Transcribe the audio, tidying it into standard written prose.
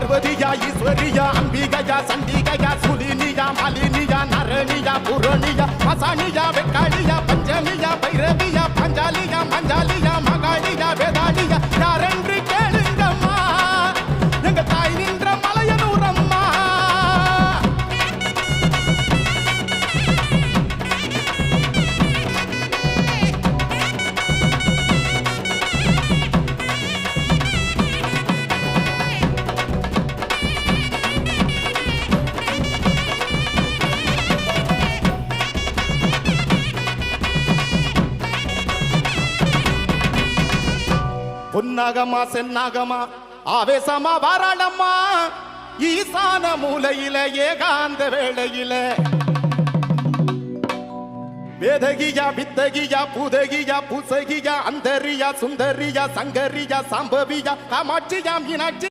பார்வதியா ஈஸ்வரியா அம்பிகையா சண்டிகையா சுலினியா மாலினியா நரணியா புரணியா மசானியா வெக்காளியா பஞ்சமியா பைரவியா பஞ்சாலியா மஞ்சாலியா மகாளியா வேதாளியா யாரென்று கேளுங்கம்மா எங்க தாய் நின்ற மலையனூரம்மா. பொன்னாகமா சென்னாகமா ஆவேசமா வாராளம்மா ஈசான மூலையில ஏகாந்த வேளையில வேதகியா வித்தகியா பூதகியா பூசகியா அந்தரியா சுந்தரியா சங்கரியா சாம்பவியா காமாட்சியா மீனாட்சி